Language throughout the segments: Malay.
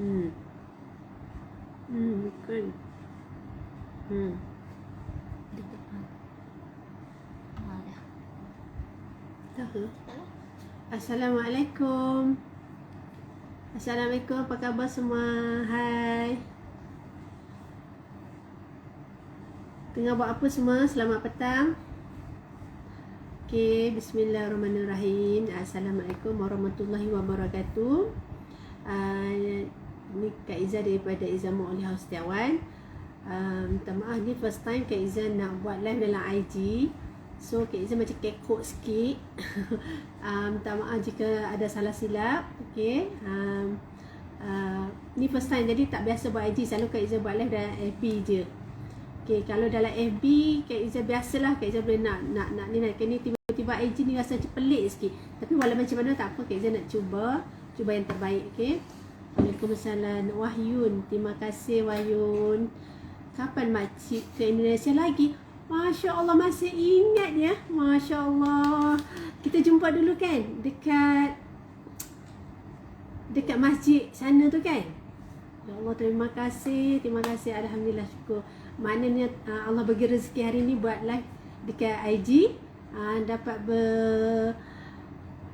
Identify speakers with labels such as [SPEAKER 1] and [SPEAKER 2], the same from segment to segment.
[SPEAKER 1] Hmm. Bukan.
[SPEAKER 2] Di depan. Dah.
[SPEAKER 1] Tahu. Assalamualaikum. Assalamualaikum, apa khabar semua? Hai. Tengah buat apa semua? Selamat petang. Okey, bismillahirrahmanirrahim. Assalamualaikum warahmatullahi wabarakatuh. Ni Kak Iza daripada Iza Mu'alihah Setiawan. Minta maaf, ni first time Kak Iza nak buat live dalam IG. So Kak Iza macam kekok sikit. Minta maaf jika ada salah silap. Okey. Ni first time, jadi tak biasa buat IG. Selalu Kak Iza buat live dalam FB je. Okey, kalau dalam FB Kak Iza biasalah Kak Iza boleh nak ni tiba-tiba IG ni rasa macam pelik sikit. Tapi walau macam mana tak apa, Kak Iza nak cuba yang terbaik. Okey. Waalaikumsalam Wahyun. Terima kasih Wahyun. Kapan makcik ke Indonesia lagi? Masya Allah, masih ingat ya. Masya Allah. Kita jumpa dulu kan dekat masjid sana tu kan. Ya Allah, terima kasih. Alhamdulillah, syukur. Maknanya Allah bagi rezeki hari ni buat live dekat IG, dapat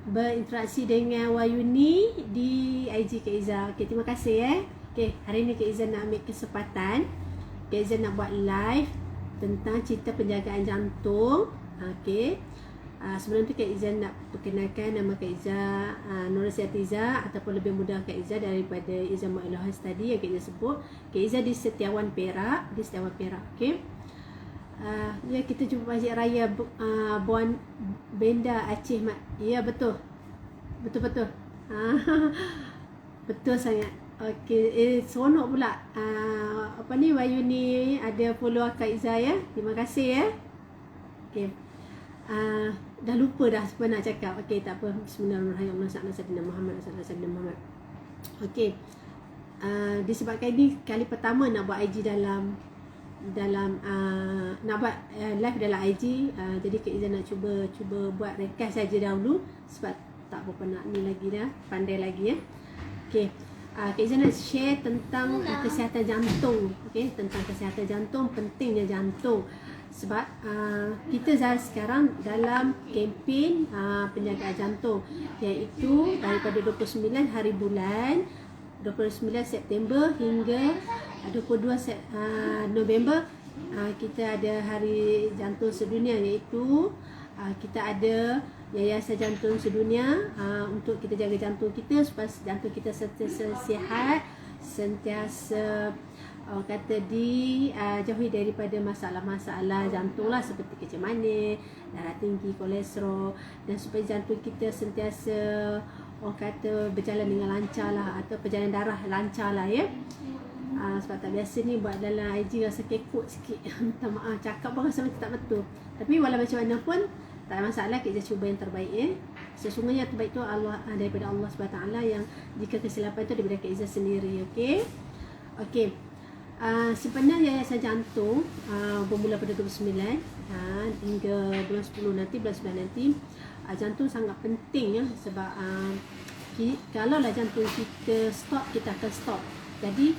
[SPEAKER 1] berinteraksi dengan Wayuni di IG Kak Iza. Okay, terima kasih Okay, hari ni Kak Iza nak ambil kesempatan. Kak Iza nak buat live tentang cerita penjagaan jantung. Okay. Sebelum tu Kak Iza nak perkenalkan nama Kak Iza, Nurhasiati Iza, ataupun lebih mudah Kak Iza daripada Iza Mu'alihah tadi yang Kak Iza sebut. Kak Iza di Setiawan Perak, okey. Ya, kita jumpa Masjid Raya Buan Benda Aceh Mat. Ya, betul. Betul sangat. Okey, seronok pula. Apa ni, Wayu ni ada follow Kak Iza ya. Terima kasih ya. Okey. Dah lupa dah apa nak cakap. Okey, tak apa. Bismillahirrahmanirrahim. Sayyidina Muhammad. Okey. Disebabkan ini kali pertama nak buat IG dalam nak buat live dalam IG, jadi Kak Iza nak cuba buat rekas saja dahulu sebab tak berapa nak ni lagi dah, pandai lagi ya. Okey. Kak Iza nak share tentang kesihatan jantung. Okey, tentang kesihatan jantung, pentingnya jantung. Sebab kita sekarang dalam kempen penjagaan jantung, iaitu daripada 29 hari bulan 29 September hingga 22 November, kita ada hari jantung sedunia, iaitu kita ada Yayasan Jantung Sedunia untuk kita jaga jantung kita supaya jantung kita sentiasa sihat, sentiasa kata dijauhi daripada masalah-masalah jantung lah, seperti kecil manis, darah tinggi, kolesterol, dan supaya jantung kita sentiasa kata berjalan dengan lancar lah, atau perjalanan darah lancar lah ya. Sebab tak biasa ni buat dalam IG rasa kekok sikit. Minta maaf, cakap pun rasa macam tak betul. Tapi walau macam mana pun tak ada masalah, kita cuba yang terbaik ya. Sesungguhnya yang terbaik tu Allah, daripada Allah SWT, yang jika kesilapan tu daripada Kak Iza sendiri. Okey. Sebenarnya Yayasan Jantung bermula pada 29 hingga bulan 10 nanti, bulan 9 nanti. Jantung sangat penting ya, sebab kalaulah jantung kita stop, kita akan stop. Jadi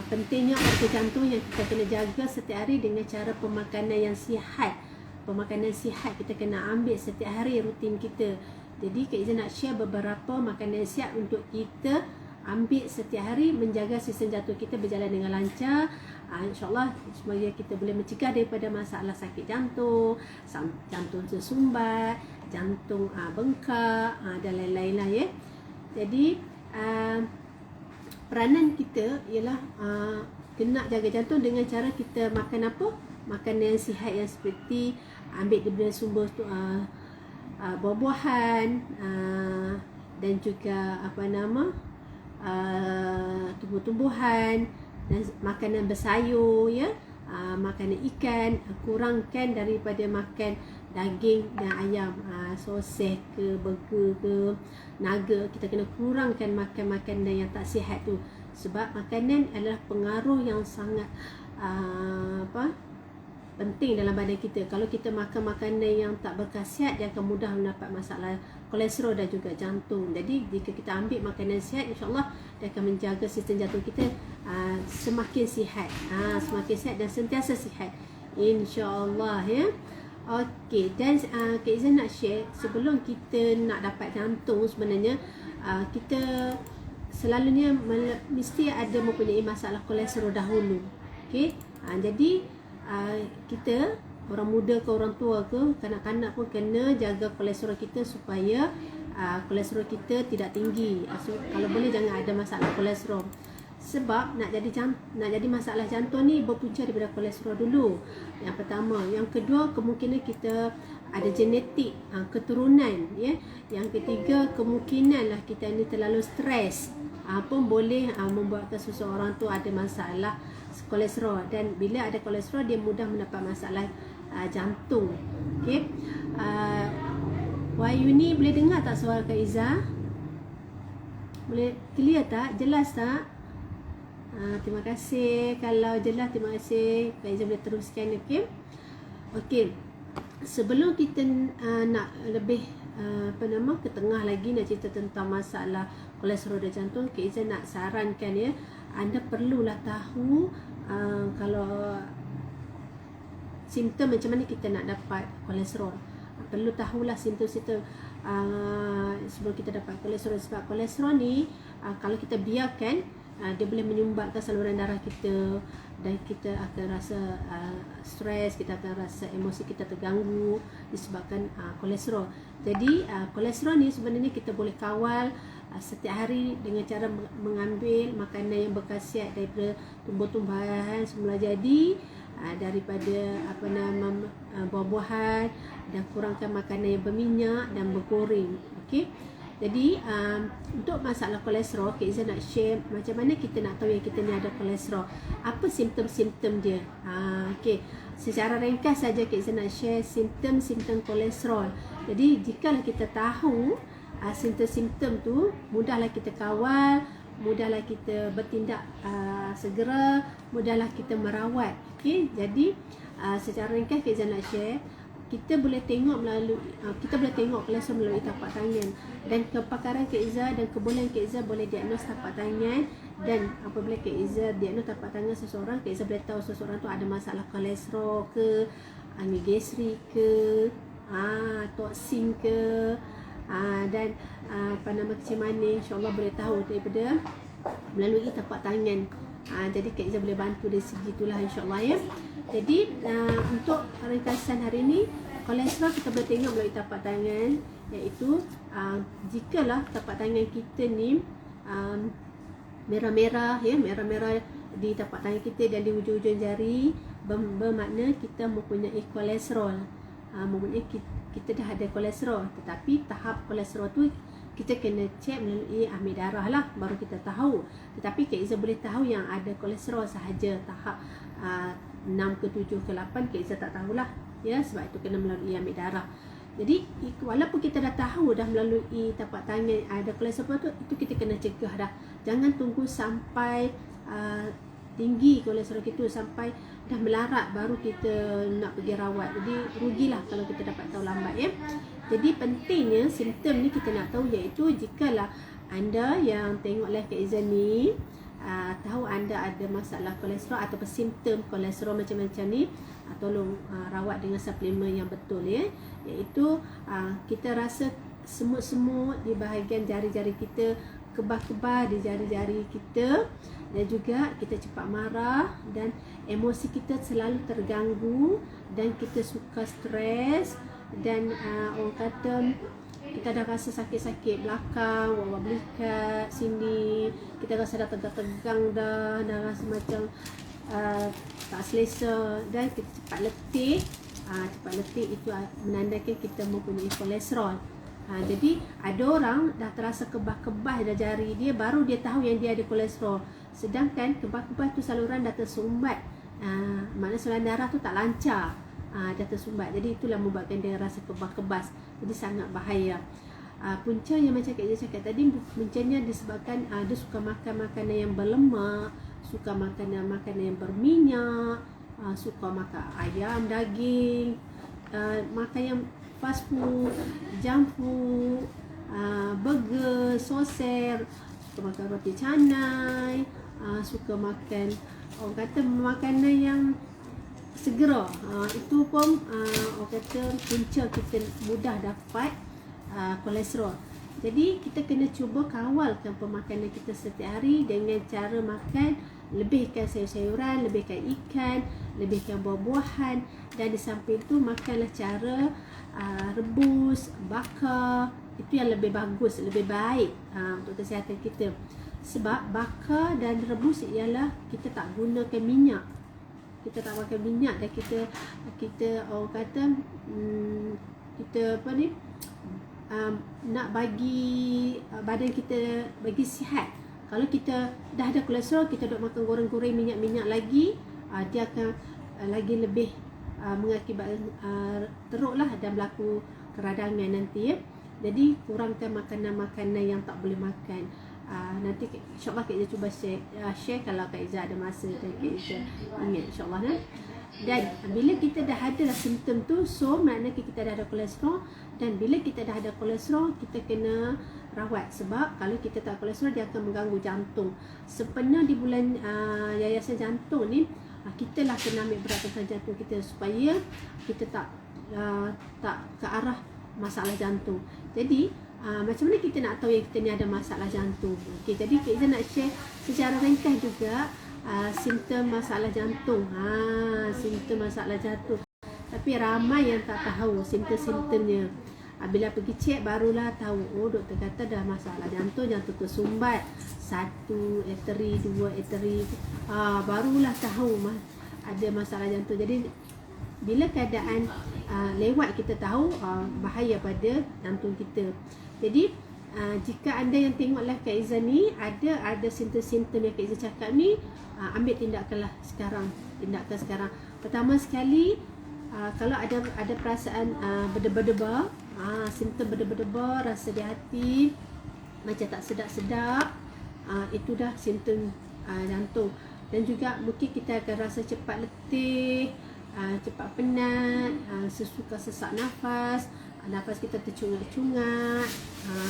[SPEAKER 1] pentingnya organ jantung yang kita kena jaga setiap hari dengan cara pemakanan yang sihat. Pemakanan sihat kita kena ambil setiap hari, rutin kita. Jadi Kak Iza nak share beberapa makanan sihat untuk kita ambil setiap hari, menjaga sistem jantung kita berjalan dengan lancar. InsyaAllah supaya kita boleh mencegah daripada masalah sakit jantung, jantung tersumbat, jantung bengkak dan lain-lain lah ya. Jadi peranan kita ialah kena jaga jantung dengan cara kita makan apa? Makanan yang sihat, yang seperti ambil daripada sumber tu buah-buahan, dan juga tumbuh-tumbuhan, dan makanan bersayur ya, makanan ikan, kurangkan daripada makan daging dan ayam, sosis ke, burger ke, naga. Kita kena kurangkan makan makanan yang tak sihat tu, sebab makanan adalah pengaruh yang sangat penting dalam badan kita. Kalau kita makan makanan yang tak berkhasiat, dia akan mudah mendapat masalah kolesterol dan juga jantung. Jadi jika kita ambil makanan sihat, insyaAllah dia akan menjaga sistem jantung kita semakin sihat, semakin sihat dan sentiasa sihat, insyaAllah ya. Okey, dan Kak Izzah nak share, sebelum kita nak dapat jantung sebenarnya kita selalunya mesti ada mempunyai masalah kolesterol dahulu. Okey, jadi kita orang muda ke orang tua ke kanak-kanak pun kena jaga kolesterol kita supaya kolesterol kita tidak tinggi. So, kalau boleh jangan ada masalah kolesterol. Sebab nak jadi masalah jantung ni berpunca daripada kolesterol dulu. Yang pertama, yang kedua kemungkinan kita ada genetik, keturunan ya. Yang ketiga kemungkinanlah kita ni terlalu stres pun boleh membuatkan seseorang tu ada masalah kolesterol, dan bila ada kolesterol dia mudah mendapat masalah jantung. Okey. Wayuni boleh dengar tak suara Kak Izzah? Boleh clear tak? Jelas tak? Terima kasih. Kalau jelas, terima kasih. Kak Izzah boleh teruskan. Okey. Okey. Sebelum kita nak lebih ke tengah lagi nak cerita tentang masalah kolesterol dan jantung, Kak Izzah nak sarankan ya, anda perlulah tahu kalau simptom macam mana kita nak dapat kolesterol. Perlu tahulah simptom-simptom sebelum kita dapat kolesterol. Sebab kolesterol ni kalau kita biarkan, dia boleh menyumbatkan saluran darah kita, dan kita akan rasa stres, kita akan rasa emosi kita terganggu disebabkan kolesterol. Jadi kolesterol ni sebenarnya kita boleh kawal setiap hari dengan cara mengambil makanan yang berkhasiat daripada tumbuh-tumbuhan semula jadi, daripada buah-buahan, dan kurangkan makanan yang berminyak dan bergoreng. Okey. Jadi untuk masalah kolesterol, Kak Izzah nak share macam mana kita nak tahu yang kita ni ada kolesterol. Apa simptom-simptom dia? Okey. Secara ringkas saja Kak Izzah nak share simptom-simptom kolesterol. Jadi jikalau kita tahu simptom-simptom tu, mudahlah kita kawal, mudahlah kita bertindak segera, mudahlah kita merawat. Okey. Jadi secara ringkas Kak Izzah nak share, kita boleh tengok kolesterol melalui tapak tangan, dan kepakaran Kak Izzah dan kebolehan Kak Izzah boleh diagnos tapak tangan. Dan apabila Kak Izzah diagnos tapak tangan seseorang, Kak Izzah boleh tahu seseorang tu ada masalah kolesterol ke, gastrik ke, toksin ke, dan kecil manis, insyaAllah boleh tahu daripada melalui tapak tangan. Jadi Kak Izzah boleh bantu dari segi itulah, insyaAllah ya. Jadi untuk ringkasan hari ini, kolesterol kita boleh tengok melalui tapak tangan, iaitu jikalau tapak tangan kita ni merah-merah ya, merah-merah di tapak tangan kita dan di hujung-hujung jari, bermakna kita mempunyai kolesterol. Mempunyai kita dah ada kolesterol. Tetapi tahap kolesterol tu kita kena cek melalui ambil darah lah, baru kita tahu. Tetapi Kak Izzah boleh tahu yang ada kolesterol sahaja. Tahap 6 ke 7 ke 8 Kak Izzah tak tahulah ya, sebab itu kena melalui ambil darah. Jadi walaupun kita dah tahu dah melalui tapak tangan ada kolesterol tu, itu kita kena cegah dah. Jangan tunggu sampai tinggi kolesterol kita sampai dah melarat baru kita nak pergi rawat. Jadi rugilah kalau kita dapat tahu lambat ya. Jadi pentingnya simptom ni kita nak tahu, iaitu jikalau anda yang tengok live Kak Izzah ni tahu anda ada masalah kolesterol atau simptom kolesterol macam-macam ni, tolong rawat dengan suplemen yang betul ya. Iaitu kita rasa semut-semut di bahagian jari-jari kita, kebah-kebah di jari-jari kita, dan juga kita cepat marah dan emosi kita selalu terganggu, dan kita suka stres, dan orang kata kita dah rasa sakit-sakit belakang, wawak belikat sini, kita rasa dah tegang-tegang dah rasa macam tak selesa, dan kita cepat letih. Cepat letih itu menandakan kita mempunyai kolesterol. Jadi ada orang dah terasa kebah-kebah dah jari dia, baru dia tahu yang dia ada kolesterol. Sedangkan kebah-kebah tu saluran dah tersumbat, maknanya saluran darah tu tak lancar, dah tersumbat. Jadi itulah membuatkan dia rasa kebah-kebas. Jadi sangat bahaya. Puncanya macam Kak Izzah cakap tadi, puncanya disebabkan dia suka makan makanan yang berlemak, suka makanan yang berminyak, suka makan ayam, daging, makan yang fast food, junk food, burger, soser, suka makan roti canai, suka makan orang kata makanan yang segera, itu pun orang kata punca kita mudah dapat kolesterol. Jadi kita kena cuba kawalkan pemakanan kita setiap hari dengan cara makan lebihkan sayur-sayuran, lebihkan ikan, lebihkan buah-buahan, dan di samping itu makanlah cara rebus, bakar. Itu yang lebih bagus, lebih baik untuk kesihatan kita. Sebab bakar dan rebus ialah kita tak gunakan minyak. Kita tak makan minyak dan kita orang kata kita apa ni, nak bagi badan kita bagi sihat. Kalau kita dah ada kolesterol, kita duk makan goreng-goreng minyak-minyak lagi, dia akan lagi lebih mengakibatkan teruklah dan berlaku keradangan nanti ya. Jadi kurangkan makanan-makanan yang tak boleh makan. Nanti insyaAllah Kak Izzah cuba share kalau Kak Izzah ada masa dan Kak Izzah ingat insyaAllah nah. Dan bila kita dah ada dah simptom tu, so maknanya kita dah ada kolesterol. Dan bila kita dah ada kolesterol, kita kena rawat. Sebab kalau kita tak kolesterol, dia akan mengganggu jantung. Sebenarnya di bulan Yayasan Jantung ni, kita lah kena ambil berat tentang jantung kita supaya kita tak ke arah masalah jantung. Jadi macam mana kita nak tahu yang kita ni ada masalah jantung? Okey, jadi Kak Izzah nak share secara ringkas juga simptom masalah jantung. Simptom masalah jantung. Tapi ramai yang tak tahu simptom-simptomnya. Bila pergi cek barulah tahu, oh doktor kata dah masalah jantung, jantung tersumbat, 1 arteri, 2 arteri. Barulah tahu ada masalah jantung. Jadi bila keadaan lewat kita tahu bahaya pada jantung kita. Jadi jika anda yang tengoklah Kak Izzah ni ada simptom-simptom yang Kak Izzah cakap ni, ambil tindakanlah sekarang. Tindakan sekarang. Pertama sekali, kalau ada perasaan berdebar-debar, simptom berdebar-debar, rasa di hati macam tak sedap-sedap, itu dah simptom jantung. Dan juga mungkin kita akan rasa cepat letih, cepat penat, sesuka sesak nafas, nafas kita tercungak-cungak,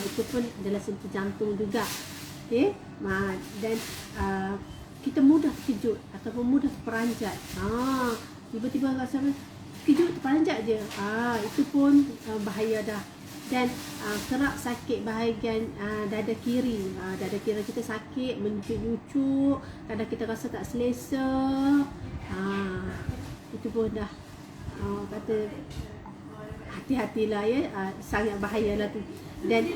[SPEAKER 1] itu pun adalah simptom jantung juga. Okay? Dan kita mudah terkejut ataupun mudah terperanjat. Tiba-tiba rasa terkejut, terperanjat je, itu pun bahaya dah. Dan kerap sakit bahagian dada kiri. Dada kiri kita sakit, menyucuk, kadang kita rasa tak selesa. Itu pun dah kata hati-hatilah ya, sangat bahayalah tu. Dan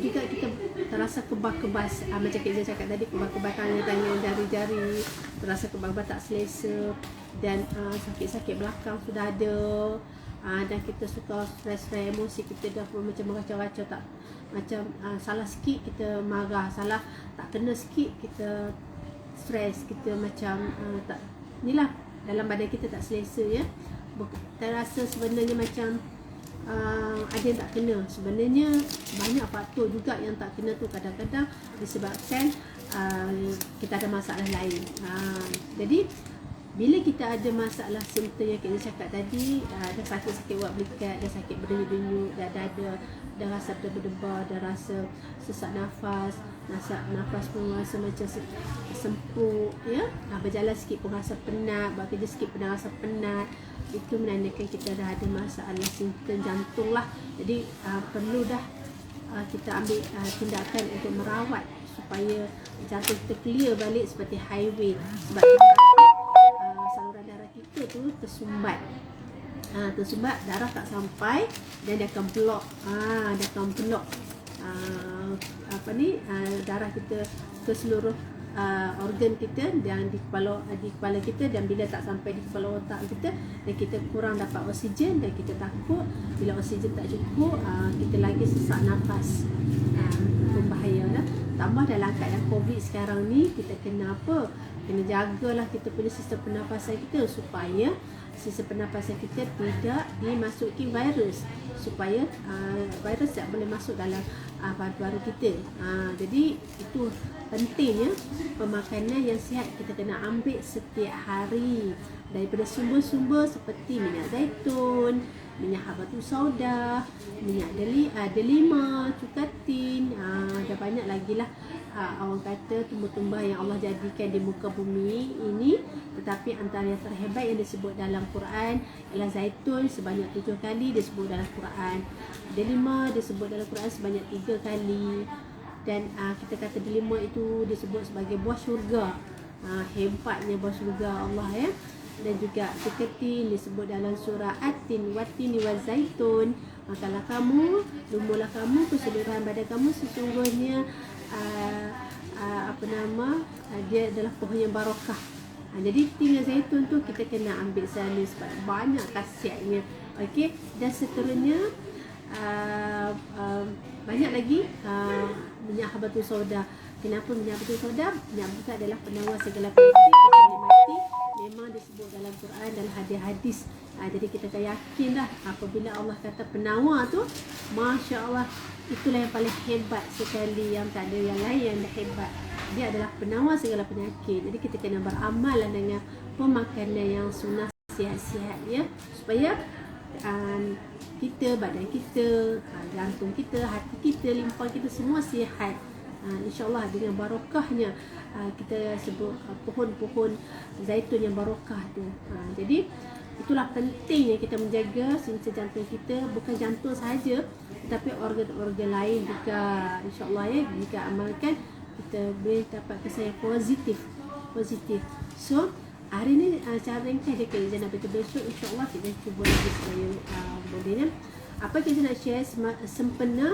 [SPEAKER 1] juga kita terasa kebas-kebas, macam Kak Izzah cakap tadi, kebas-kebas tangan-tangan, jari-jari, terasa kebas-kebas tak selesa. Dan sakit-sakit belakang sudah ada. Dan kita suka stres-stres, emosi kita dah pun macam meracau-racau, tak macam salah sikit kita marah, salah tak kena sikit kita stres, kita macam tak, inilah dalam badan kita tak selesa ya. Terasa sebenarnya macam ada yang tak kena. Sebenarnya banyak faktor juga yang tak kena tu, kadang-kadang disebabkan kita ada masalah lain. Jadi bila kita ada masalah simptom yang kita cakap tadi, ada sakit-sakit urat belikat, ada sakit berdenyut-denyut, dah rasa berdebar, dah rasa sesak nafas, nafas pun rasa macam semput ya, berjalan sikit pun rasa penat, buat kerja sikit pun rasa penat, itu menandakan kita dah ada masalah simptom jantung lah. Jadi perlu dah kita ambil tindakan untuk merawat supaya jantung kita clear balik seperti highway. Sebab saluran darah kita tu tersumbat, darah tak sampai dan dia akan blok, darah kita ke seluruh organ kita dan di kepala kita. Dan bila tak sampai di kepala otak kita, dan kita kurang dapat oksigen, dan kita takut bila oksigen tak cukup, kita lagi sesak nafas, berbahaya lah. Tambah dalam keadaan COVID sekarang ni, kita kena apa? Kena jagalah kita punya sistem pernafasan kita supaya sistem pernafasan kita tidak dimasuki virus. supaya virus tak boleh masuk dalam paru-paru kita. Jadi itu pentingnya pemakanan yang sihat kita kena ambil setiap hari daripada sumber-sumber seperti minyak zaitun, minyak habatus sauda, minyak delima, cukatin, dah banyak lagi lah orang kata tumbuh-tumbuhan yang Allah jadikan di muka bumi ini. Tetapi antara yang terhebat yang disebut dalam Quran ialah zaitun sebanyak 7 kali disebut dalam Quran, delima disebut dalam Quran sebanyak 3 kali, dan kita kata delima itu disebut sebagai buah syurga. Hebatnya buah syurga Allah ya. Dan juga cukatin disebut dalam surah At-Tin wat-Tini waz-Zaitun. Makalah kamu, lumurlah kamu keseluruhan badan kamu, sesungguhnya dia adalah pohon yang barakah. Jadi tinggal zaitun tu kita kena ambil sana sebab banyak khasiatnya. Okey, dan seterusnya banyak lagi minyak habatus sauda. Kenapa minyak habatus sauda? Minyak habatus adalah penawar segala penyakit kecuali mati. Memang disebut dalam Quran dan hadis-hadis. Jadi kita tak yakinlah apabila Allah kata penawar tu, Masya Allah, itulah yang paling hebat sekali, yang tak ada yang lain yang hebat. Dia adalah penawar segala penyakit. Jadi kita kena beramal dengan pemakanan yang sunnah, sihat-sihat ya, supaya kita, badan kita, jantung kita, hati kita, limpa kita semua sihat. InsyaAllah dengan barokahnya kita sebut pohon-pohon zaitun yang barokah tu. Jadi itulah pentingnya kita menjaga sinca jantung kita, bukan jantung sahaja tetapi organ-organ lain juga. InsyaAllah ya, jika amalkan kita boleh dapat kesan yang positif. So hari ni cara ringkas je Kak Izzah nak baca. Besok insyaAllah kita cuba lagi supaya boleh ya. Apa kita nak share sempena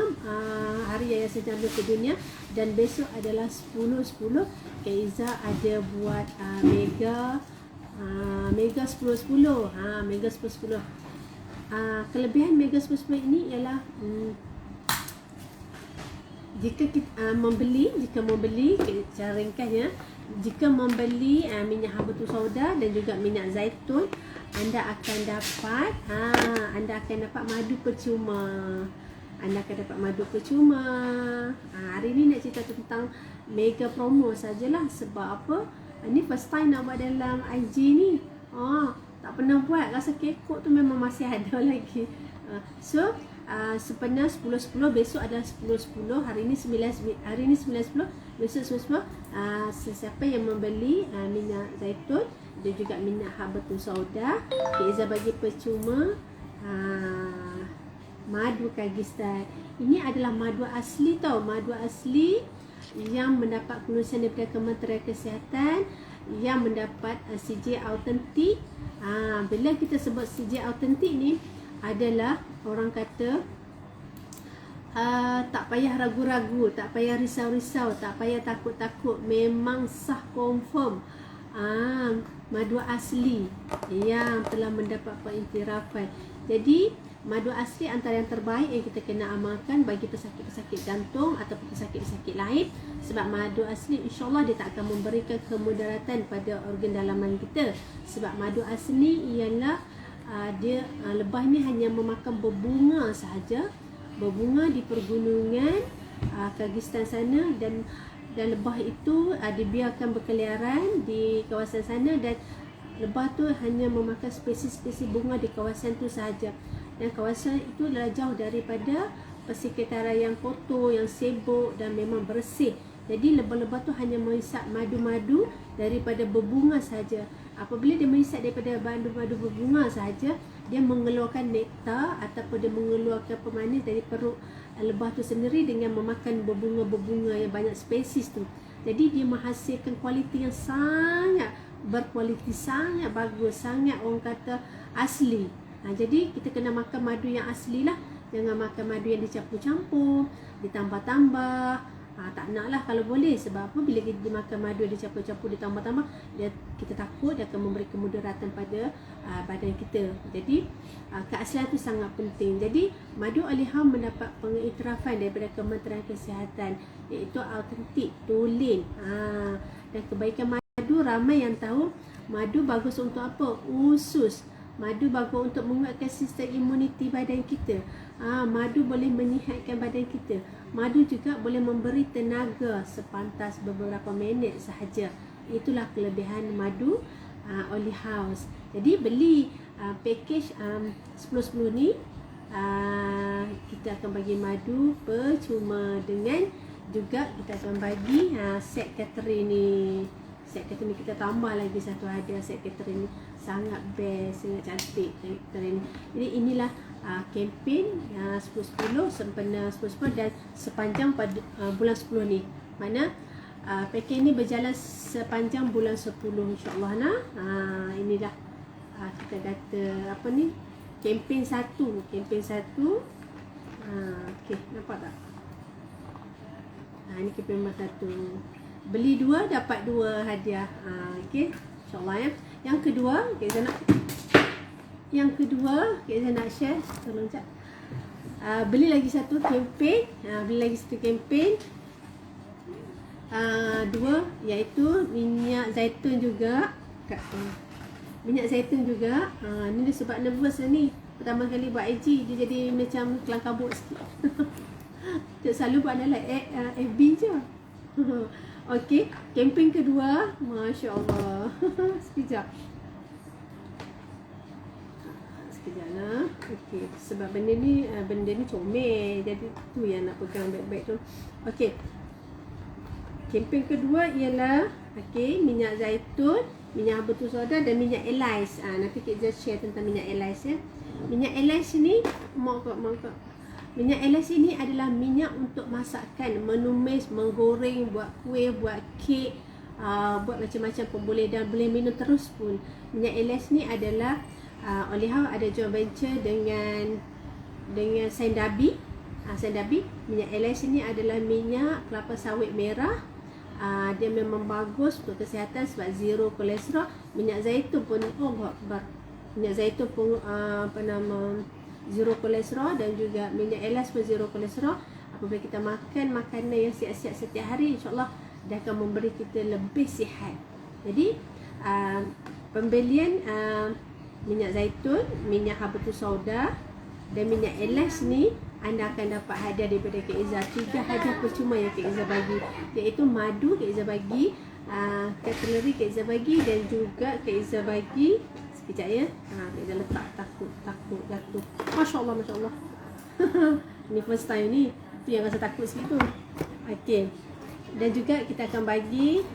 [SPEAKER 1] Hari Yayasan Jantung Sedunia, dan besok adalah 10-10. Kak Izzah ada buat mega 10-10. Mega 10-10. Kelebihan mega 10-10 ini ialah jika kita membeli cara ringkasnya, jika membeli minyak habatus sauda dan juga minyak zaitun, anda akan dapat madu percuma. Hari ni nak cerita tentang mega promo sajalah. Sebab apa? Ini first time nak buat dalam IG ni. Tak pernah buat. Rasa kekok tu memang masih ada lagi. So sepenuh 10-10, besok adalah 10-10. Hari ni 9-10, besok 10-10. Sesiapa yang membeli minyak zaitun dan juga minyak habatus sauda, Kak Izzah bagi percuma madu Kyrgyzstan. Ini adalah madu asli tau, madu asli yang mendapat kelulusan daripada Kementerian Kesihatan, yang mendapat CJ autentik. Bila kita sebut CJ autentik ni adalah orang kata tak payah ragu-ragu, tak payah risau-risau, tak payah takut-takut, memang sah, confirm. Madu asli yang telah mendapat pengiktirafan. Jadi madu asli antara yang terbaik yang kita kena amalkan bagi pesakit-pesakit jantung ataupun pesakit-pesakit lain. Sebab madu asli insyaAllah dia tak akan memberikan kemudaratan pada organ dalaman kita. Sebab madu asli ialah dia lebah ni hanya memakan berbunga sahaja, berbunga di pergunungan Kyrgyzstan sana, dan lebah itu dibiarkan berkeliaran di kawasan sana, dan lebah tu hanya memakan spesies-spesies bunga di kawasan tu sahaja. Dan kawasan itu adalah jauh daripada persekitaran yang kotor, yang sibuk dan memang bersih. Jadi lebah-lebah tu hanya menghisap madu-madu daripada berbunga saja. Apabila dia menghisap daripada madu-madu berbunga saja, dia mengeluarkan nektar ataupun dia mengeluarkan pemanis dari perut lebah tu sendiri dengan memakan berbunga-berbunga yang banyak spesies tu. Jadi dia menghasilkan kualiti yang sangat berkualiti, sangat bagus, sangat orang kata asli. Jadi kita kena makan madu yang asli lah. Jangan makan madu yang dicampur-campur, ditambah-tambah. Tak nak lah kalau boleh. Sebab apa? Bila kita makan madu yang dicampur-campur, ditambah-tambah, kita takut dia akan memberi kemudaratan pada badan kita. Jadi keaslian tu sangat penting. Jadi madu Aliham mendapat pengiktirafan daripada Kementerian Kesihatan, iaitu autentik, tulen. Dan kebaikan madu, ramai yang tahu madu bagus untuk apa? Usus. Madu bagus untuk menguatkan sistem imuniti badan kita. Madu boleh menyihatkan badan kita. Madu juga boleh memberi tenaga sepantas beberapa minit sahaja. Itulah kelebihan madu Oli House. Jadi beli package 10-10 ni, kita akan bagi madu percuma, dengan juga kita akan bagi set catering ni. Set catering ni kita tambah lagi satu hadiah. Set catering ni sangat best, sangat cantik catering ni. Jadi inilah kempen 10-10 sempena 10-10 dan sepanjang pada bulan 10 ni. Mana package ni berjalan sepanjang bulan 10 insya-Allah nah. Inilah kita kata apa ni, kempen 1. Okey, nampak tak? Ini kempen nombor 1. Beli 2 dapat 2 hadiah. Okey, insya-Allah ya. Yang kedua, Kak Izzah nak share, tolong jap. Beli lagi satu kempen, dua, iaitu minyak zaitun juga. Minyak zaitun juga. Ni dia sebab nervous ni. Pertama kali buat IG, dia jadi macam kelang kabut sikit. Tak selalu buat dalam FB je. Okey, kempen kedua, masya-Allah. Sekejap lah. Okey, sebab benda ni comel, jadi tu yang nak pegang baik-baik tu. Okey, kempen kedua ialah minyak zaitun, minyak habatus sauda dan minyak elais. Nanti kita share tentang minyak elais ya. Minyak elais ni, minyak elais ini adalah minyak untuk masakan, menumis, menggoreng, buat kuih, buat kek, buat macam-macam pun boleh, dan boleh minum terus pun. Minyak elais ni adalah Oli House ada joint venture dengan Saindabi. Minyak elais ini adalah minyak kelapa sawit merah. Dia memang bagus untuk kesihatan sebab zero kolesterol. Minyak zaitun pun minyak zaitun pun zero kolesterol, dan juga minyak elais pun zero kolesterol. Apabila kita makan makanan yang siap-siap setiap hari, insya-Allah dia akan memberi kita lebih sihat. Jadi pembelian minyak zaitun, minyak habatus sauda dan minyak elais ni, anda akan dapat hadiah daripada Kak Izzah. 3 hadiah percuma yang Kak Izzah bagi, iaitu madu Kak Izzah bagi, cutlery Kak Izzah bagi, dan juga Kak Izzah bagi, sekejap ya, Kak Izzah letak, takut jatuh. Masya-Allah, masya-Allah. Ni first time ni, tu yang rasa takut sikit tu. Okey, dan juga kita akan bagi,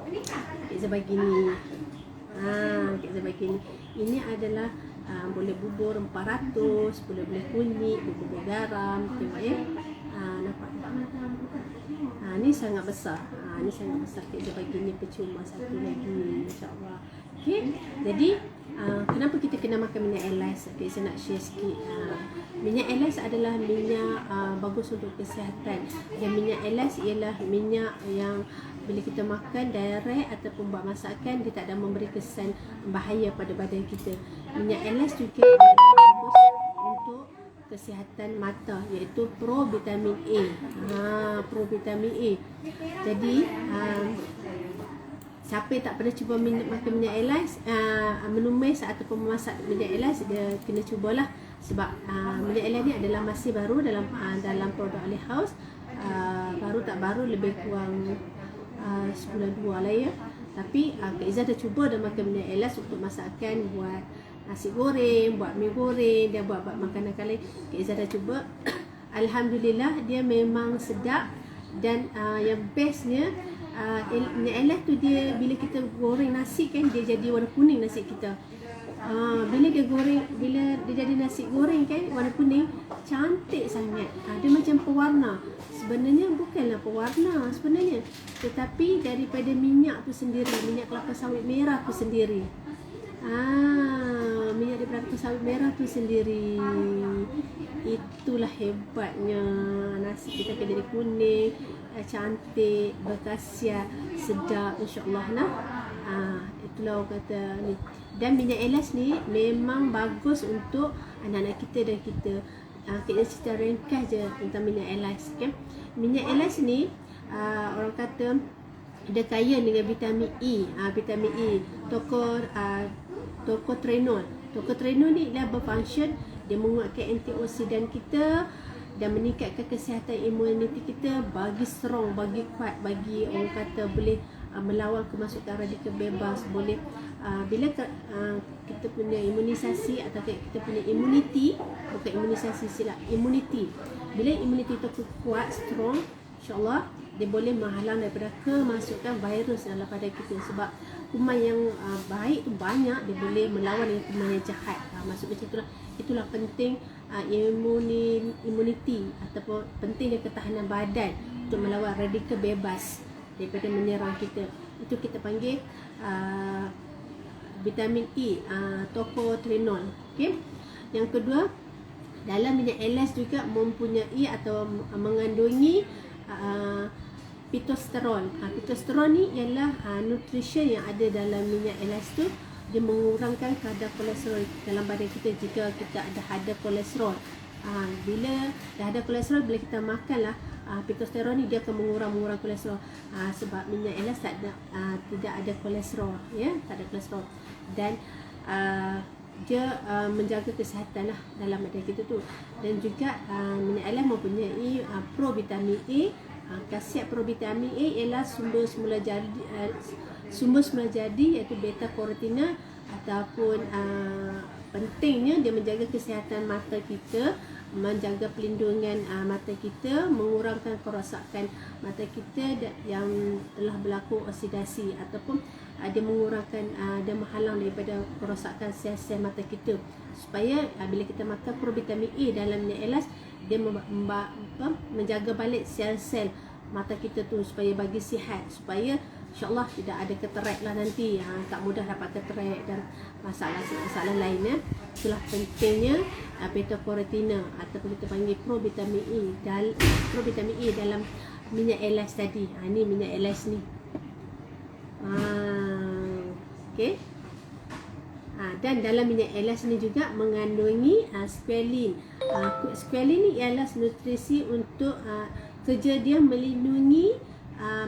[SPEAKER 1] Kak Izzah bagi ni. Kak Izzah bagi ni. Ini adalah boleh bubur 400, boleh kunyit, bubur garam, tengok ya. Nampak? Ni sangat besar. Ni sangat besar. Kak Izzah bagi ni percuma satu lagi, insya-Allah. Okey. Jadi kenapa kita kena makan minyak elais? Kak Izzah nak share sikit. Minyak elais adalah minyak bagus untuk kesihatan. Dan minyak elais ialah minyak yang bila kita makan direct ataupun buat masakan, dia tak ada memberi kesan bahaya pada badan kita. Minyak elais juga bagus untuk kesihatan mata, iaitu provitamin A. Provitamin A. Jadi siapa yang tak pernah cuba makan minyak elais, menumis ataupun memasak minyak elais, dia kena cubalah. Sebab minyak elais ni adalah masih baru dalam produk Oli House. Baru tak baru, lebih kurang sebulan 2 lah ya. Tapi Kak Izzah dah cuba dah makan minyak elais untuk masakan, buat nasi goreng, buat mi goreng, dia buat makanan lain. Kak Izzah dah cuba. Alhamdulillah, dia memang sedap. Dan yang bestnya, minyak elais tu, dia bila kita goreng nasi kan, dia jadi warna kuning nasi kita. Bila dia jadi nasi goreng kan, warna kuning, cantik sangat. Dia macam pewarna. Sebenarnya bukanlah pewarna sebenarnya, tetapi daripada minyak tu sendiri, minyak kelapa sawit merah tu sendiri. Minyak daripada kelapa sawit merah tu sendiri. Itulah hebatnya. Nasi kita akan jadi kuning, cantik, berkhasiat, sedap, insya-Allah nah. Itulah orang kata ni. Dan minyak elais ni memang bagus untuk anak-anak kita dan kita. Kita cerita ringkas je tentang minyak elais, okay? Minyak elais ni orang kata dia kaya dengan vitamin E. Vitamin E. Tokoh tocotrienol. Tocotrienol ni dia berfungsi, dia menguatkan antioksidan kita dan meningkatkan kesihatan imuniti kita, bagi strong, bagi kuat, bagi orang kata boleh melawan kemasukan radikal bebas, boleh bila kita punya imunisasi atau kita punya immunity, bukan imunisasi silap, immunity. Bila immunity tu kuat, strong, insyaAllah dia boleh menghalang daripada kemasukan virus dalam pada kita. Sebab kuman yang baik tu banyak, dia boleh melawan dengan kuman yang jahat. Maksud macam itulah penting immunity ataupun pentingnya ketahanan badan untuk melawan radikal bebas daripada menyerang kita. Itu kita panggil vitamin E, tocotrienol. Okey. Yang kedua, dalam minyak elas juga mempunyai atau mengandungi pitosterol. Pitosterol ni ialah nutrition yang ada dalam minyak elas tu. Dia mengurangkan kadar kolesterol dalam badan kita jika kita ada kolesterol. Bila dah ada kolesterol, bila kita makanlah pitosterol ni, dia akan mengurang kolesterol. Sebab minyak elas tidak ada kolesterol, ya, tak ada kolesterol. Dan dia menjaga kesihatan lah dalam badan kita tu. Dan juga minyak elas mempunyai provitamin A. Khasiat provitamin A ialah sumber semula jadi iaitu beta carotene, ataupun pentingnya dia menjaga kesihatan mata kita, menjaga pelindungan mata kita, mengurangkan kerosakan mata kita yang telah berlaku oksidasi, ataupun dia mengurangkan, dia menghalang daripada kerosakan sel-sel mata kita. Supaya bila kita makan provitamin A dalam minyak elas, dia menjaga balik sel-sel mata kita tu supaya bagi sihat, supaya insyaAllah tidak ada katarak lah nanti, tak mudah dapat katarak dan masalah lain, ya. Itulah pentingnya beta carotene ataupun kita panggil provitamin E dalam minyak elas tadi. Ni minyak elas ni. Okey. Dan dalam minyak elas ni juga mengandungi squalene. Squalene ni ialah nutrisi untuk kerja dia melindungi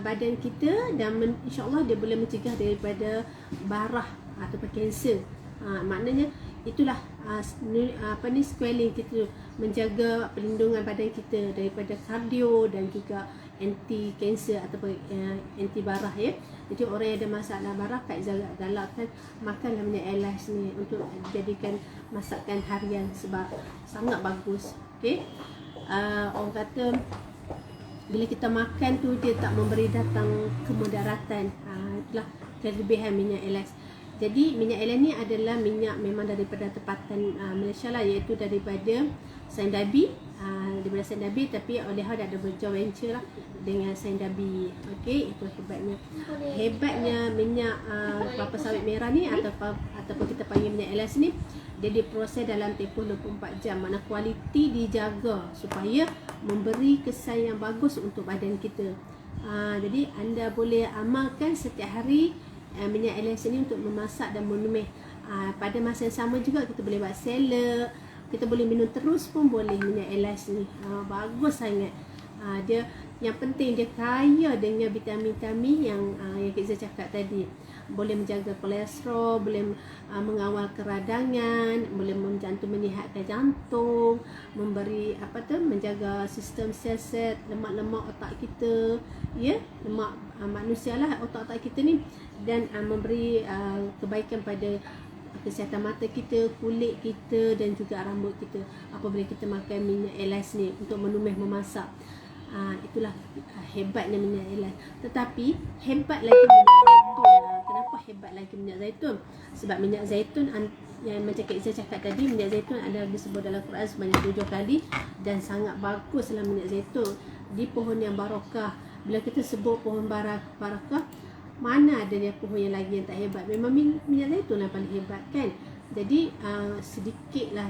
[SPEAKER 1] badan kita, dan insyaAllah dia boleh mencegah daripada barah ataupun kanser. Maknanya itulah squalene kita menjaga perlindungan badan kita daripada kardio dan juga anti kanser ataupun anti barah, ya. Jadi orang yang ada masalah barah, Kak galakkan makanlah minyak elas ni untuk jadikan masakan harian sebab sangat bagus. Okey. Orang kata bila kita makan tu dia tak memberi datang kemudaratan. Itulah kelebihan minyak elas. Jadi minyak elas ni adalah minyak memang daripada tempatan Malaysia lah, iaitu daripada Saindabi, tapi Oleha dah ada berjoint venture lah dengan Saindabi. Okey, itu hebatnya minyak kelapa sawit merah ni ataupun kita panggil minyak elas ni. Dia diproses dalam tempoh 24 jam. Mana kualiti dijaga supaya memberi kesan yang bagus untuk badan kita. Jadi anda boleh amalkan setiap hari minyak elas ni untuk memasak dan menumis. Pada masa yang sama juga kita boleh buat salad, kita boleh minum terus pun boleh minyak elas ni. Bagus sangat. Dia yang penting dia kaya dengan vitamin-vitamin yang kita cakap tadi. Boleh menjaga kolesterol, boleh mengawal keradangan, boleh menyihatkan jantung, memberi menjaga sistem sel-sel lemak-lemak otak kita, ya, lemak manusia lah otak-otak kita ni, dan memberi kebaikan pada kesihatan mata kita, kulit kita dan juga rambut kita apabila kita makan minyak elas ni untuk menumis memasak. Itulah hebatnya minyak elas. Tetapi hebat lagi minyak zaitun. Kenapa hebat lagi minyak zaitun? Sebab minyak zaitun yang macam saya cakap tadi, minyak zaitun ada disebut dalam Quran sebanyak 7 kali, dan sangat baguslah minyak zaitun. Di pohon yang barakah. Bila kita sebut pohon barakah, mana adanya pohon yang lagi yang tak hebat? Memang minyak zaitun lah paling hebat, kan? Jadi sedikitlah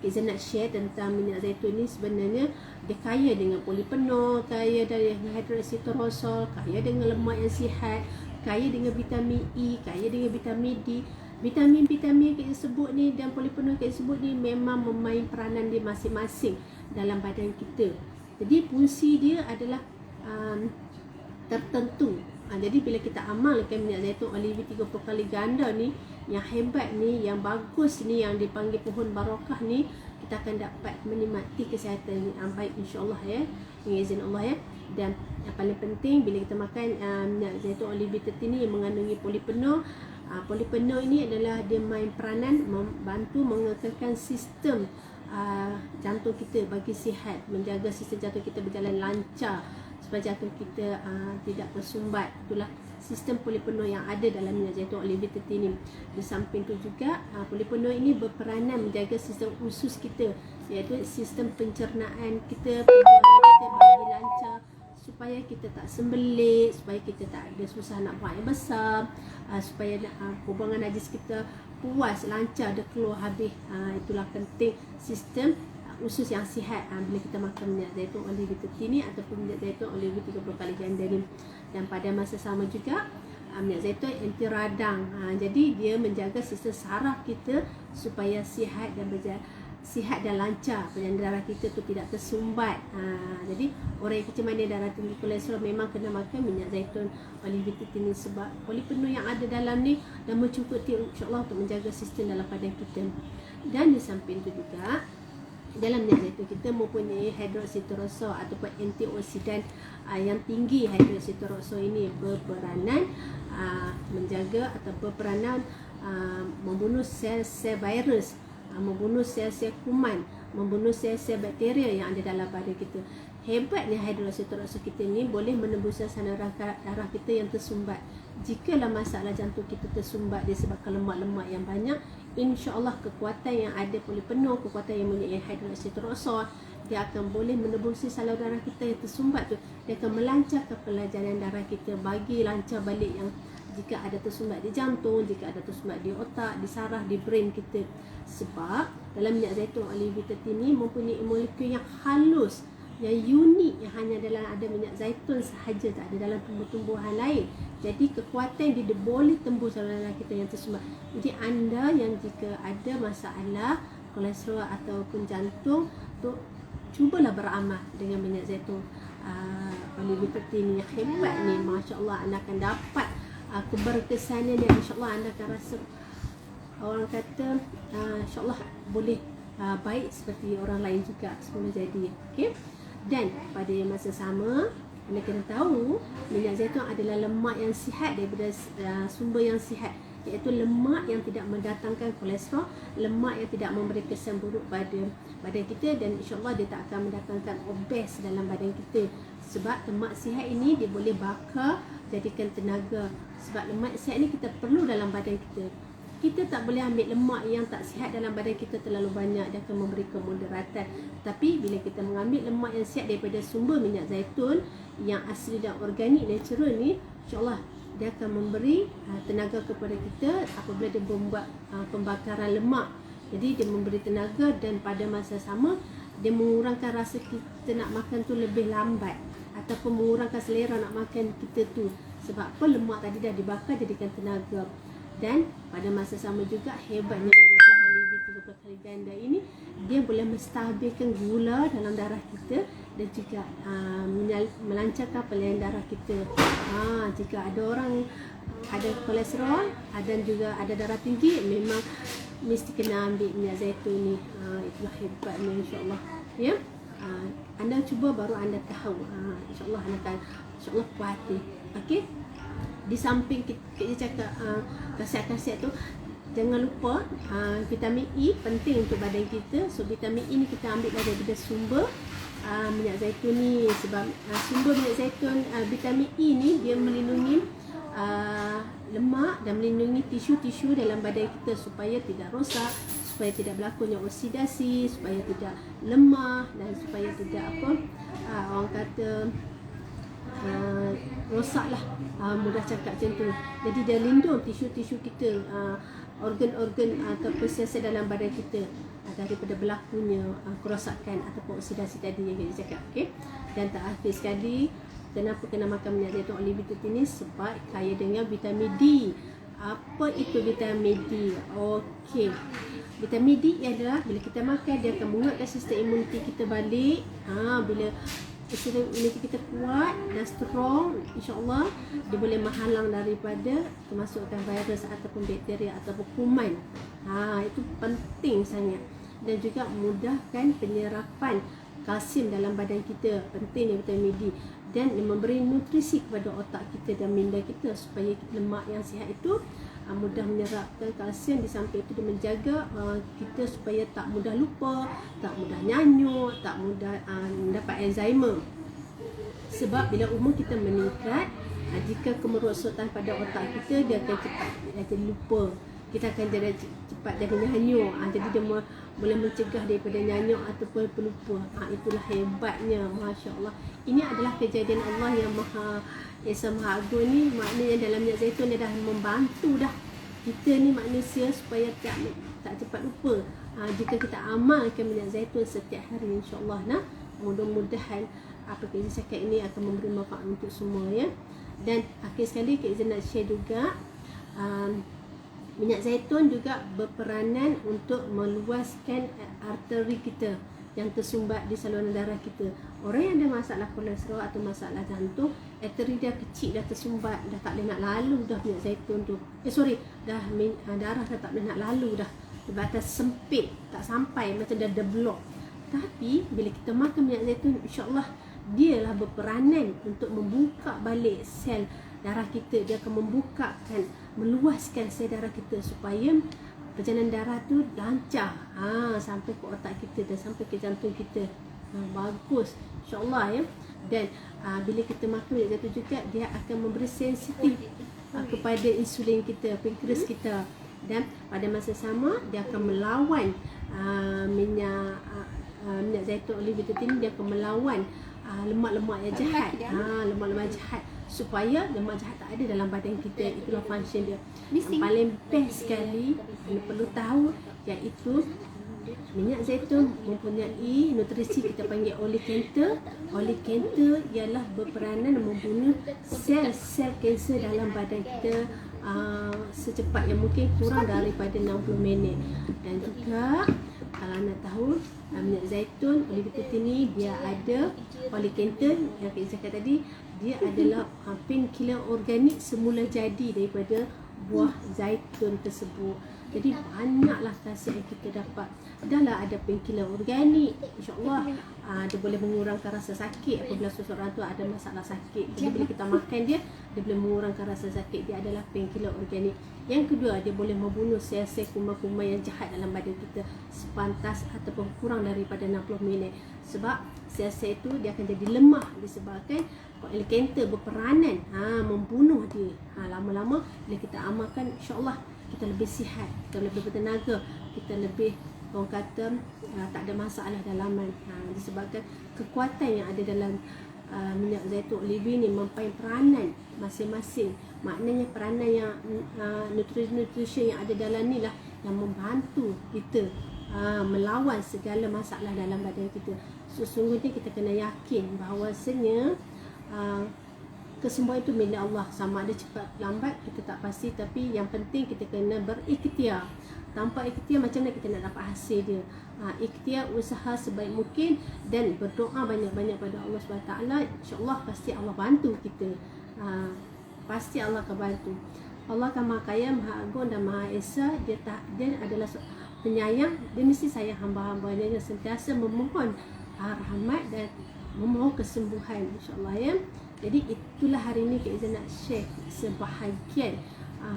[SPEAKER 1] kita nak share tentang minyak zaitun ni. Sebenarnya dia kaya dengan polifenol, kaya dengan hidroksityrosol, kaya dengan lemak yang sihat, kaya dengan vitamin E, kaya dengan vitamin D. Vitamin-vitamin yang kita sebut ni dan polifenol yang kita sebut ni memang memain peranan dia masing-masing dalam badan kita. Jadi fungsi dia adalah tertentu. Jadi bila kita amalkan minyak zaitun olive 30 kali ganda ni, yang hebat ni, yang bagus ni, yang dipanggil pohon barakah ni, kita akan dapat menikmati kesihatan yang baik insya-Allah ya, dengan izin Allah ya. Dan yang paling penting bila kita makan minyak zaitun olive B30 ni yang mengandungi polifenol. Polifenol ini adalah dia main peranan membantu mengekalkan sistem jantung kita bagi sihat, menjaga sistem jantung kita berjalan lancar supaya jantung kita tidak tersumbat. Itulah sistem polifenol yang ada dalam minyak zaitun olive B30 ini. Di samping tu juga polifenol ini berperanan menjaga sistem usus kita, iaitu sistem pencernaan kita, pencernaan kita bagi lancar supaya kita tak sembelit, supaya kita tak ada susah nak buang air besar, supaya hubungan najis kita puas, lancar, dia keluar habis. Itulah penting sistem usus yang sihat bila kita makan minyak zaitun olive B30 ni ataupun minyak zaitun olive 30 kali ganda ni. Dan pada masa sama juga minyak zaitun anti radang. Jadi dia menjaga sistem saraf kita supaya sihat dan lancar, penyandang darah kita tu tidak tersumbat. Jadi orang yang kecil manis, darah tinggi, kolesterol memang kena makan minyak zaitun olive B30 ni sebab polifenol yang ada dalam ni dan mencukupi insya-Allah untuk menjaga sistem dalam badan kita. Dan di samping tu juga dalam minyak zaitun kita mempunyai hidroksitorosa ataupun antioksidan yang tinggi. Hidroksitorosa ini berperanan menjaga atau berperanan membunuh sel-sel virus, membunuh sel-sel kuman, membunuh sel-sel bakteria yang ada dalam badan kita. Hebatnya hidroksitorosa kita ni boleh menembus saluran darah kita yang tersumbat. Jikalau masalah jantung kita tersumbat disebabkan lemak-lemak yang banyak, insya-Allah kekuatan yang ada polifenol, kekuatan yang mempunyai hidroksitorosa, dia akan boleh menebusi saluran darah kita yang tersumbat tu. Dia akan melancarkan perjalanan darah kita, bagi lancar balik yang jika ada tersumbat di jantung, jika ada tersumbat di otak, di saraf, di brain kita. Sebab dalam minyak zaitun olive B30 ni mempunyai molekul yang halus, yang unik, yang hanya dalam ada minyak zaitun sahaja, tak ada dalam tumbuh-tumbuhan lain. Jadi kekuatan dia boleh tembus saluran darah kita yang tersumbat. Jadi anda yang jika ada masalah kolesterol ataupun jantung tu, cubalah beramal dengan minyak zaitun olive B30 ni yang hebat ni. Masya-Allah, anda akan dapat keberkesanan yang insya-Allah anda akan rasa, orang kata insya-Allah boleh baik seperti orang lain juga semula jadi. Okey. Dan pada masa sama anda kena tahu minyak zaitun adalah lemak yang sihat daripada sumber yang sihat, iaitu lemak yang tidak mendatangkan kolesterol, lemak yang tidak memberi kesan buruk pada badan kita, dan insya-Allah dia tak akan mendatangkan obes dalam badan kita. Sebab lemak sihat ini dia boleh bakar, jadikan tenaga. Sebab lemak sihat ni kita perlu dalam badan kita. Kita tak boleh ambil lemak yang tak sihat dalam badan kita terlalu banyak, dia akan memberi kemudaratan. Tapi bila kita mengambil lemak yang sihat daripada sumber minyak zaitun yang asli dan organik, natural ni, insya-Allah dia akan memberi tenaga kepada kita apabila dia membuat pembakaran lemak. Jadi dia memberi tenaga dan pada masa sama dia mengurangkan rasa kita nak makan tu lebih lambat, ataupun mengurangkan selera nak makan kita tu. Sebab apa? Lemak tadi dah dibakar jadikan tenaga. Dan pada masa sama juga hebatnya minyak olive 30 kali ganda ini, dia boleh menstabilkan gula dalam darah kita dan juga melancarkan peredaran darah kita. Jika ada orang ada kolesterol dan juga ada darah tinggi, memang mesti kena ambil minyak zaitun ni. Itulah hebatnya insya-Allah. Ya. Anda cuba baru anda tahu. Insya-Allah anda akan insya-Allah puas hati. Okey. Di samping kita cakap khasiat-khasiat tu, jangan lupa vitamin E penting untuk badan kita. So vitamin E ni kita ambil daripada sumber minyak zaitun ni. Sebab sumber minyak zaitun vitamin E ni dia melindungi lemak dan melindungi tisu-tisu dalam badan kita supaya tidak rosak, supaya tidak berlakunya oksidasi, supaya tidak lemah dan supaya tidak orang kata rosaklah, mudah cakap macam tu. Jadi dia lindung tisu-tisu kita, organ-organ ataupun sel-sel dalam badan kita daripada berlakunya kerosakan ataupun oksidasi tadi yang kita cakap. Okay? Dan tak habis sekali, kenapa kena makan minyak zaitun olive B30 ni? Sebab kaya dengan vitamin D. Apa itu vitamin D? Okey, vitamin D adalah bila kita makan dia akan menguatkan sistem imuniti kita balik. Bila sistem imuniti kita kuat dan strong, insya-Allah dia boleh menghalang daripada kemasukan virus ataupun bakteria ataupun kuman. Itu penting sangat. Dan juga mudahkan penyerapan kalsium dalam badan kita, penting ni vitamin D, dan memberi nutrisi kepada otak kita dan minda kita supaya lemak yang sihat itu mudah menyerapkan kalsium. Di samping itu dia menjaga kita supaya tak mudah lupa, tak mudah nyanyuk, tak mudah mendapat Alzheimer. Sebab bila umur kita meningkat, jika kemerosotan pada otak kita, dia akan cepat jadi lupa, kita akan jadi cepat jadi nyanyuk. Jadi dia boleh mencegah daripada nyanyuk ataupun pelupa. Itulah hebatnya, Masya-Allah. Ini adalah kejadian Allah yang Maha Esa Maha Agung ni. Maknanya dalam minyak zaitun dia dah membantu dah kita ni manusia supaya tak cepat lupa. Jika kita amalkan minyak zaitun setiap hari, insya-Allah mudah-mudahan apa Kak Izzah cakap ini akan memberi manfaat untuk semua ya. Dan akhir sekali Kak Izzah nak share juga, minyak zaitun juga berperanan untuk meluaskan arteri kita yang tersumbat di saluran darah kita. Orang yang ada masalah kolesterol atau masalah jantung, arteri dia kecil, dah tersumbat, dah tak boleh nak lalu dah minyak zaitun tu. Darah dah tak boleh nak lalu dah. Batas sempit, tak sampai, macam dah ada blok. Tapi bila kita makan minyak zaitun, insya-Allah dialah berperanan untuk membuka balik sel darah kita. Dia akan membukakan, meluaskan sel darah kita supaya perjalanan darah tu lancar sampai ke otak kita dan sampai ke jantung kita. Bagus, insya-Allah ya. Dan bila kita makan minyak zaitun juga, dia akan memberi sensitif kepada insulin kita, pankreas kita. Dan pada masa sama dia akan melawan minyak zaitun olive-betatin, dia akan melawan lemak-lemak yang jahat. Lemak-lemak jahat, supaya lemak jahat tak ada dalam badan kita. Itulah function dia. Yang paling best sekali anda perlu tahu, iaitu minyak zaitun mempunyai nutrisi kita panggil oleocanthal. Oleocanthal ialah berperanan membunuh sel-sel kanser dalam badan kita secepat yang mungkin, kurang daripada 60 minit. Dan juga kalau anda tahu, minyak zaitun olive-betatin ni dia ada oleocanthal yang saya cakap tadi. Dia adalah painkiller organik semula jadi daripada buah zaitun tersebut. Jadi banyaklah khasiat yang kita dapat. Dahlah ada painkiller organik, insya-Allah dia boleh mengurangkan rasa sakit apabila seseorang tu ada masalah sakit. Jadi bila kita makan dia boleh mengurangkan rasa sakit. Dia adalah painkiller organik. Yang kedua, dia boleh membunuh sel-sel kuman-kuman yang jahat dalam badan kita sepantas ataupun kurang daripada 60 minit. Sebab sel-sel itu dia akan jadi lemah disebabkan oleocanthal berperanan membunuh dia. Lama-lama bila kita amalkan, insya-Allah kita lebih sihat, kita lebih bertenaga, kita lebih, orang kata, tak ada masalah dalaman. Disebabkan kekuatan yang ada dalam minyak zaitun olive ni mempunyai peranan masing-masing. Maknanya peranan yang nutrisi yang ada dalam ni lah yang membantu kita melawan segala masalah dalam badan kita. Sesungguhnya kita kena yakin bahawasanya kesembuhan itu milik Allah. Sama ada cepat lambat kita tak pasti, tapi yang penting kita kena berikhtiar. Tanpa ikhtiar, macam mana kita nak dapat hasil dia? Ikhtiar, usaha sebaik mungkin dan berdoa banyak-banyak pada Allah SWT. InsyaAllah pasti Allah bantu kita. Pasti Allah akan bantu. Allah kan Maha Kaya, Maha Agung dan Maha Esa. Dia adalah penyayang. Dia mesti sayang hamba-hambanya yang sentiasa memohon rahmat dan memohon kesembuhan, insyaAllah ya. Jadi itulah hari ini Kak Izzah nak share sebahagian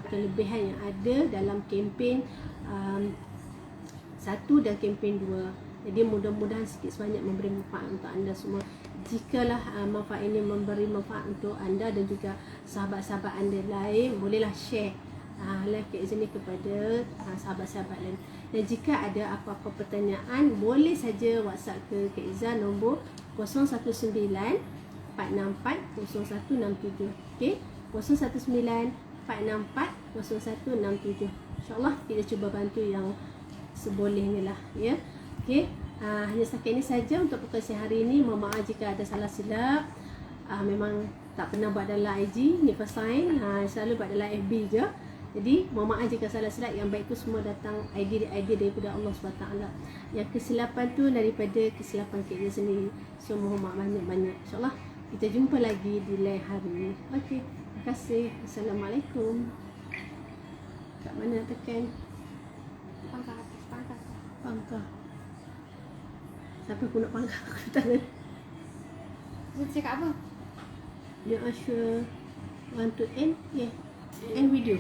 [SPEAKER 1] kelebihan yang ada dalam kempen 1 dan kempen 2. Jadi mudah-mudahan sikit sebanyak memberi manfaat untuk anda semua. Jikalah manfaat ini memberi manfaat untuk anda dan juga sahabat-sahabat anda lain, bolehlah share live Kak Izzah ni kepada sahabat-sahabat lain. Dan jika ada apa-apa pertanyaan, boleh saja WhatsApp ke Kak Izzah nombor 019 464 0167. Okey, 019 464 0167. InsyaAllah kita cuba bantu yang sebolehnya lah ya. Okey, hanya setakat ini saja untuk perkongsian hari ini. Mohon maaf jika ada salah silap. Memang tak pernah buat dalam IG, ni first time. Selalu buat dalam FB je. Jadi mohon maaf jika salah silap. Yang baik tu semua datang idea daripada Allah SWT. Yang kesilapan tu daripada kesilapan kita sendiri. So mohon maaf banyak-banyak. InsyaAllah kita jumpa lagi di lain hari. Okey, terima kasih. Assalamualaikum. Kat mana nak tekan?
[SPEAKER 2] Pangkah atas, pangkah.
[SPEAKER 1] Pangkah. Sampai aku nak pangkah aku tangan.
[SPEAKER 2] Saya cakap apa?
[SPEAKER 1] You are sure want to end? Yeah. End video.